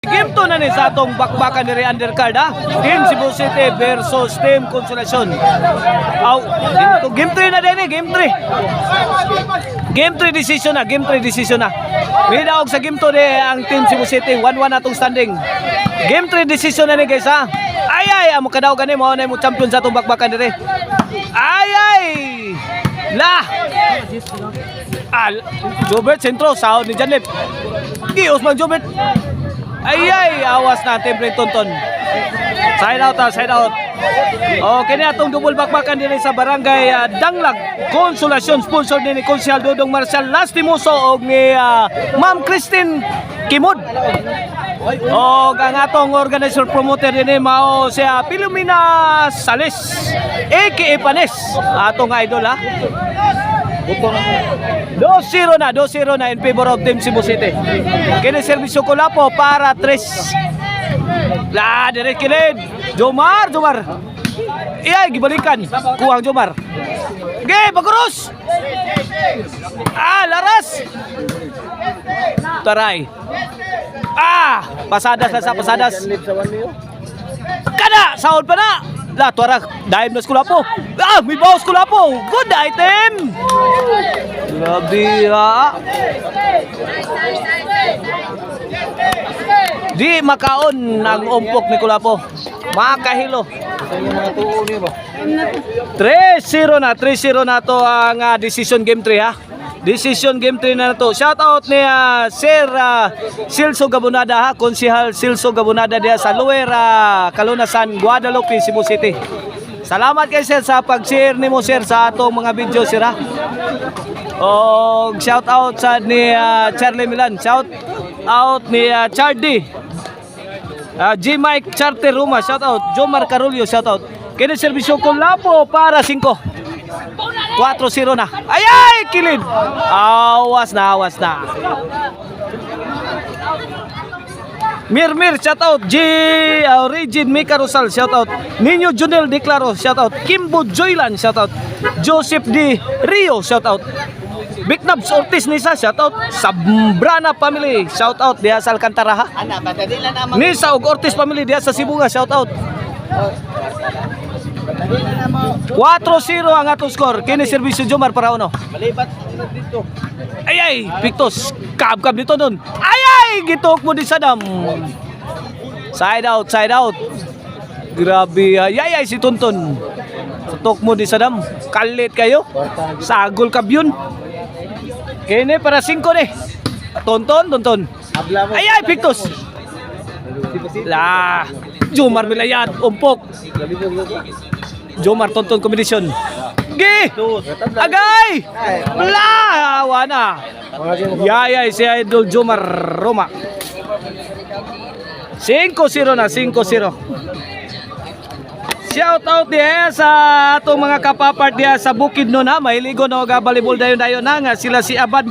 Game to na ni sa atong bakbakan ni undercard ha. Team Cebu City versus Team Consolacion. Game 3 na din eh, game 3. Game 3 decision na, game 3 decision na. Minaog sa game 2 ni ang Team Cebu City, 1-1 atong standing. Game 3 decision na ni guys ha. Ay amo kadaw gani mo na mo champion sa atong bakbakan dire. Ay! La! Jobert sentro sahod ni Janlip. Gios man Jobert. Ay, awas na temple tonton. Side out. Okay na atong double bakbakan din sa barangay Danglag. Consolacion sponsor din ni Konsyal Dodong Marcial Lastimoso og ni Ma'am Christine Kimod. O ang atong organizer promoter din mao siya Pilomena Sales aka Panes. Atong idol ha. 2-0 na in favor of Team Cebu City. Kini serbisyo ko lapo para 3. La direct kilid. Jomar. Iyay gibalikan. Kuwang Jomar. Ge Baguros. Laras. Taray. Pasadas na sa pasadas. Kada sahod pa na. La tuara dive na skulapo. May bawas skulapo. Good item. Grabe ha. Di makaon ang umpok ni Kulapo. Makahilo. 3-0 na to ang decision game 3 ha. Decision game 3 na to. Shout out ni Sir Silso Gabonada ha, Konsehal Silso Gabonada diya sa Lower Kalunasan, Guadalupe, Cebu City. Salamat kay Sir sa pag-share nimo Sir sa atong mga video Sir ha. Og shout out sa ni Charlie Milan, shout out ni Chardy. G Mike Charter Roma, shout out. Jomar Carolio, shout out. Kini serbisyo ko lapo para 5. 4-0 na. Ay, kilid. Awas na. Mir, shout out. Regine Mika Rosal, shout out. Nino Junel Declaro, shout out. Kimbo Joylan, shout out. Joseph D. Rio, shout out. Big Nabs Ortiz Nisa, shout out. Sabrana family, shout out diya sa Alcantara ha. Nisa og Ortiz family diya sa Sibunga, shout out. 4-0 ang atong score. Kini serbisyo Jomar para uno. Malibat dito. Ay, Pictos. Kab dito nun. Ay, gitok mo di Sadam. Side out. Grabe. Ay, si Tonton. Tok mo di Sadam. Kalit kayo. Sagol kabyon. Kini para 5 ni. Tonton. Ay, Pictos. La. Jomar Milayat. Umpok. Jomar Tonton kombinasyon. Gi! Agay! Wala! Wana! Yayay si Idol Jomar Roma. 5-0 na. Shout out diya sa atong mga kapapart diya sa Bukid no na. Mahiligo na volleyball dayon na nga. Sila si Abad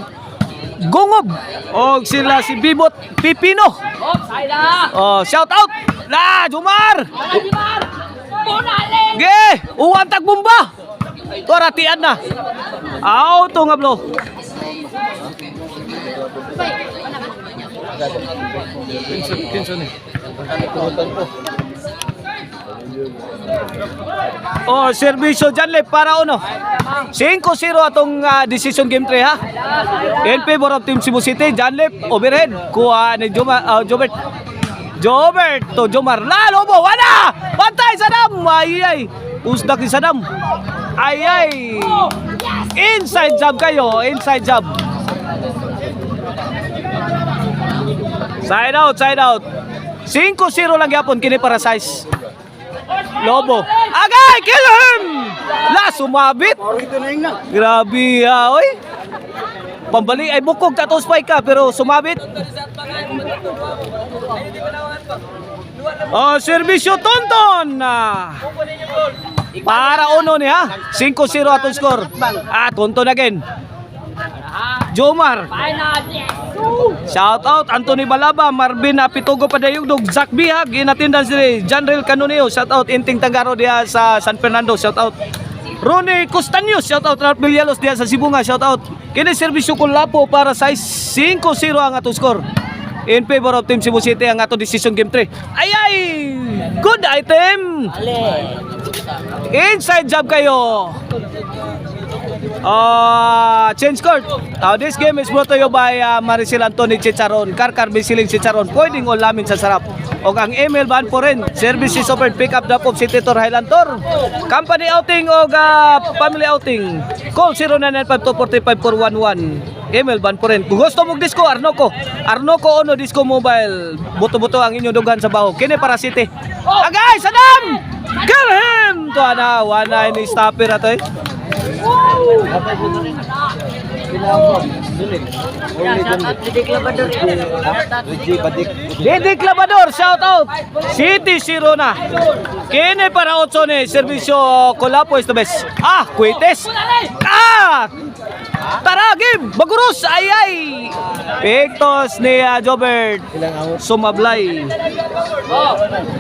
Gungob. O sila si Bibot Pipino. Shout out! La! Jomar! Ge! Uwan tagbomba! Ito ratian na. Ito nga blo. Servisyo Janlip para uno. 5-0 atong decision game 3 ha. In favor of Team Cebu City. Janlip overhead. Kuha ni Jobert to Jomar. Lobo, wala! Bantay Sadam! Ay! Usdak ni Sadam. Ay! Inside job kayo. Side out. 5-0 lang yapon kini para size. Lobo. Agay! Kill him! Sumabit. Grabe oy. Pambali ay bukog tato spike ka pero sumabit. Servisyo Tonton. Para uno ni ha. 5-0 atong score. Tonton again. Jomar. Shout out Anthony Balaba, Marvin Pitugo Padayugdog, Zach Bihag, inatindan si Janrel Canoneo, shout out Inting Tagaro diya sa San Fernando, shout out Ronnie Costanios, shout out Ralph Villalos diya sa Sibunga, shout out. Kini serbisyo ko lapo para size 5-0 ang atong score. in favor of Team Cebu City ang ato decision game 3. Ay! Good item! Inside job kayo. Change court. This game is brought to you by Maricel Anthony Chicharon, Karkar Bisiling Chicharon. Pwedeng ulamin sa sarap. O ang email ban po rin. Services offered pick up drop off City Tour Highland Tour. Company outing o family outing. Call 0995-245-411. Email ban po rin. Kung gusto mong disco, Arnoco Ono Disco Mobile. Buto-buto ang inyong dugan sa baho. Kini para City. Agay! Sadam! Kill him! Tuwa na. Wana ni stopper na to eh. Didik Labador, shout out. City 0 na. Kini para 8 ni Servisyo Colapo is the best. Kuites. Taragim, Bagurus, ay. Pictos ni Jobert. Sumablay.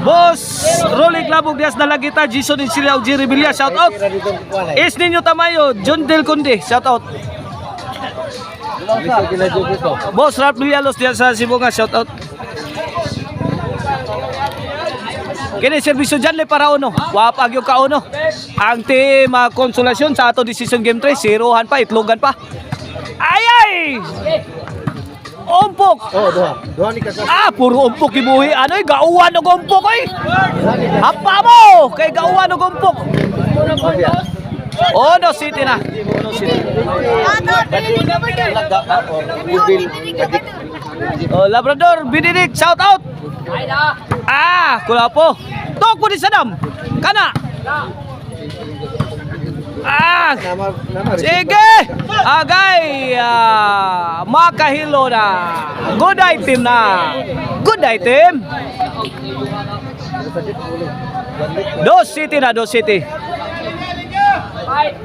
Boss, Rolly Klabog Diaz na lagita, Jason Insiliao, Jerry Villa, shout out. Is Ninyo Tamayo, John Del Conde, shout out. Boss Ralph Lialos diyan sa Sibunga, shout out. Kini Servisyo dyan le para uno. Wapag yung kauno. Ang team Konsolasyon sa ato decision game 3. Siruhan pa, itlogan pa. Ay! Umpok! Duha ni Kakas. Puro umpok ibuhi. Ano eh, gauwan o gumpok eh. Hapa mo! Kay gauwan o gumpok. Ono City na. Labrador, Binidik, shout out. Kulapo. Tok po di Sadam. Kana. Sige. Agay. Makahilo na. Good item na. Good item. Dos City na, Dos City.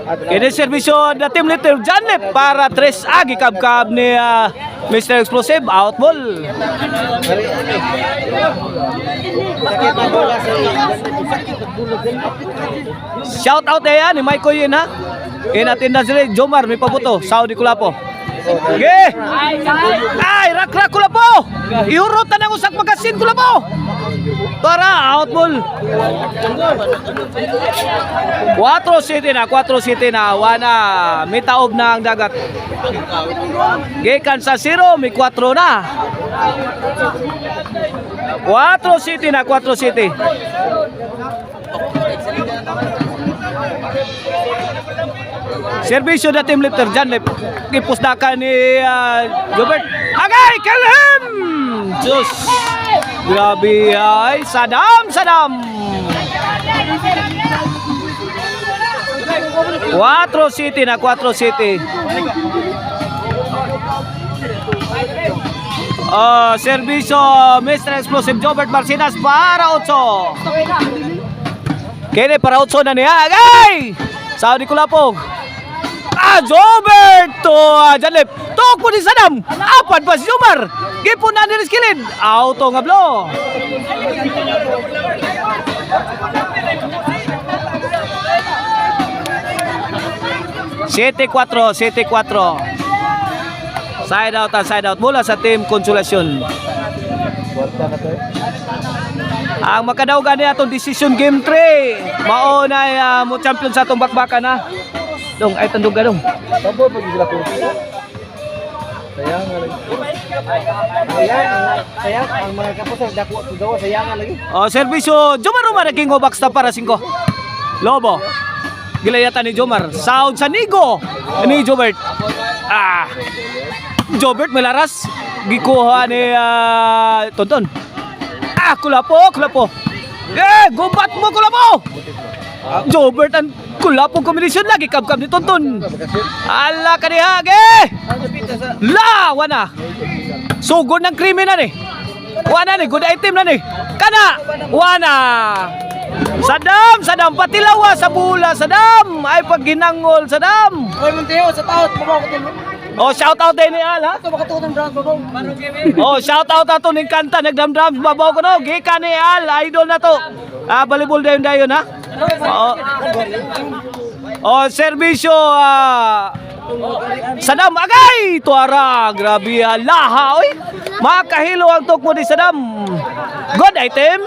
Kini servisyo na team leader Janlip para 3 agi kabkab ni Mr. Explosive out ball. Shout out ya ni Mike Koyin ha. Inatinda sila Jomar may pabuto Saudi Kulapo. Okay. Ay, rak Kulapo. Iurot na ng usak magasin Kulapo. Tara, out ball. 4 City na. Wana, may taob na ang dagat. Gikan sa 0, may 4 na. 4 City na, 4 City. Servisyo na team lifter dyan. Ipusdakan ni Gilbert. Agay, kill him! Diyos. Grabe ay. Sadam. 4 City na, 4 City. Servisyo Mr. Explosive Jobert Marcinas para 8. Kini para 8 na niya. Agay! Saudi Kulapog. Jobert to Janlip. Tok po ni Sadam. Apan pa si Jomar. Gipon na ni Skilin. Auto nga blo. City 4. Side out mula sa team Konsolasyon. Ang makadawgan niya itong decision game 3. Mauna mo champion sa itong bakbakan ha. Dong, ay tandog ka dong. Sabo pag sila po. Sayang ang mga kapos dako gawa sayangan lagi. Servisyo Jomar Roma naging box na para 5. Lobo. Gilayatan ni Jomar. Sound sa Nigo. Ni Jobert. Jobert melaras. Gikuha ni Tonton. Kulapo. Gubat mo Kulapo. Jobert ang Kulapo kombinasyon lagi kabkab ni Tonton. Ala ka ni Hage. Wana. Sugod ng krimen na ni. Wana ni, good item na ni. Kana. Wana. Sadam, patilawa sa bula, Sadam. Ay pag ginangol, Sadam. Oy, Monteo sa taot mo ko. Shout out din ni Al ha. Shout out ato ning kanta nagdamdam babaw ko no. Gikan ni Al, idol na to. Volleyball dayon ha. Servisyo Sadam agay tuara grabe laha oy. Makahilo ang tukmo ni Sadam. Good item.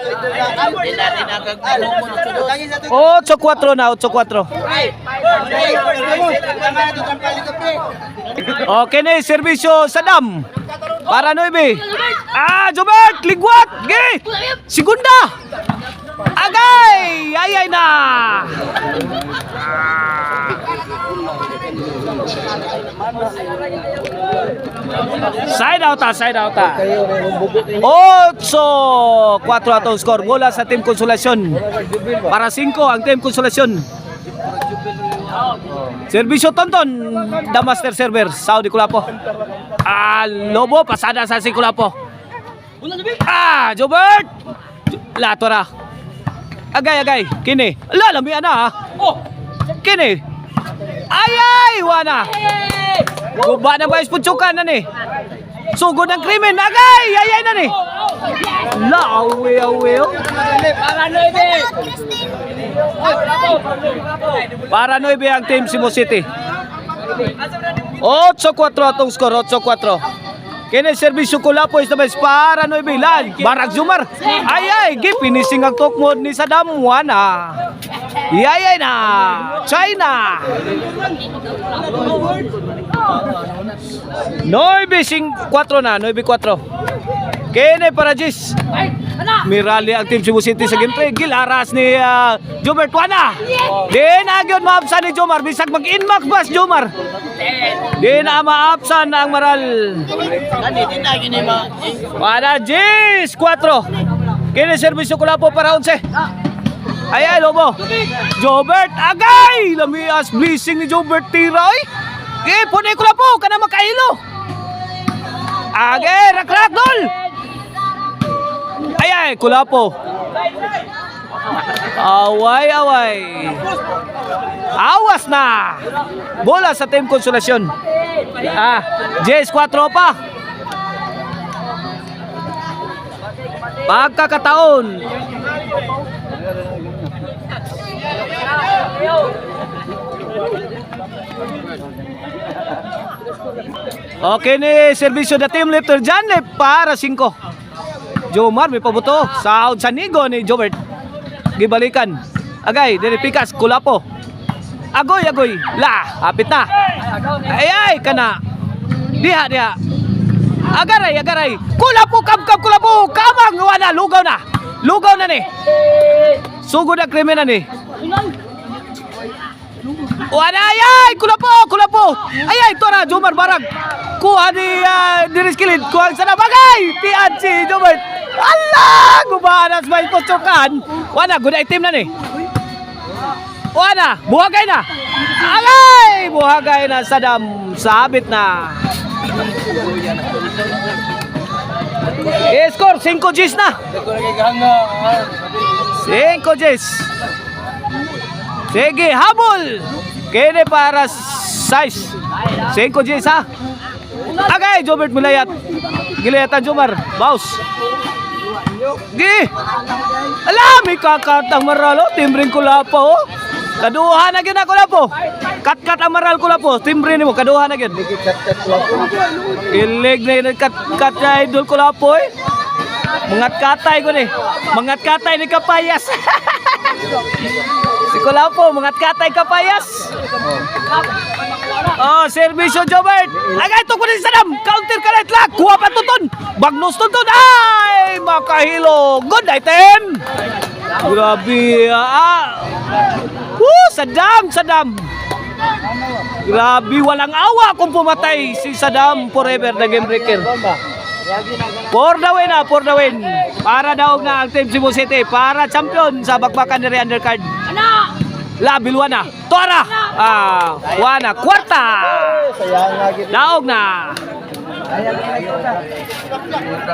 8-4 na 8-4. Okay na serbisyo Sadam. Para 9. Jobert ligwat. Gi. Segunda. Agay! Ayay na! Side out side out. 8-4 atong score. Bola sa Team Konsolasyon. Para 5 ang Team Konsolasyon. Serbisyo Tonton. The master server. Saudi Kulapo. Lobo. Pasada sa si Kulapo. Jobert! Latora. Agay. Kini. Lamian na Kini. Ayay! Wana. Guba na ba ispuntsukan na ni? Sugod ng krimen. Agay! Ayay na ni. Awe. Para 9 ang Team Cebu City. 8-4 atong score. 8-4. Kini serbisyo Kulapo is naman para 9 lan. Barag Zumar. Ayay, gipinising ang tukmod ni Sadam Wana. Yayay na. China. 9-4 na. 9-4. Kini para Jis. Mirali ang Team Cebu City sa game 3. Gilaras ni Jomar Wana. Di na agyon maapsan ni Jomar. Bisag mag-inmax bas Jomar. Di na maapsan ang Maral. Wana Jis 4. Kini serbisyo Kulapo para 11. Ay Lobo. Jobert agay. Lamias blessing ni Jobert Tiray. Punay Kulapo kana makailo. Agay rakrak dol. Ay, Kulapo. Away. Awas na. Bola sa Team Konsolasyon. JS4 pa. Pagkakataon. Okay ni serbisyo na Team Lifter Janlip para 5. Jomar may pabuto. Sahod sa nigo ni Jobert. Gibalikan. Agay, diri pikas Kulapo. Agoy. Hapit na. Ay kana. Diha. Agaray. Kulapo Kulapo. Kamang wala lugaw na ni. Sugod ang krimen na ni. Ay, Kulapo. Ay, tora Jomar barag. Kuha ni Diriskilid. Kuha sa nabagay. Tiyan si Jobert. Allah! Gubanas may pusukan. Wana, good item na ni. Wana, buhagay na. Agay! Buhagay na Sadam. Sabit na. Score, 5 Gs na. 5 Gs. Sige, habol. Kini para 6. 5 Gs ha. Agay, Jobert Milayat. Gilayatan Jomar. Baus. Gi. May kakatang Maralo. Timbring Kulapo. Kaduha na gid ako Kulapo. Kat ang Maral Kulapo. Timbring mo. Kaduha na gid. Ilig na kat na idol Kulapo eh. Mangat katay ko ni. Mangat katay ni Kapayas. Si Kulapo. Mangat katay Kapayas. Servisyo Jobert. Agay to ko ni Sadam. Counter karet lang. Kuha pa tuton. Bagnos tuton. Ay, makahilo. Good item. Grabe. Sadam. Grabe, walang awa kung pumatay si Sadam forever the game breaker. For the win. Para daw na ang Team Cebu City. Para champion sa bakbakan ni undercard. Labil Wana. Tora. Wana. Kwarta. Daog na.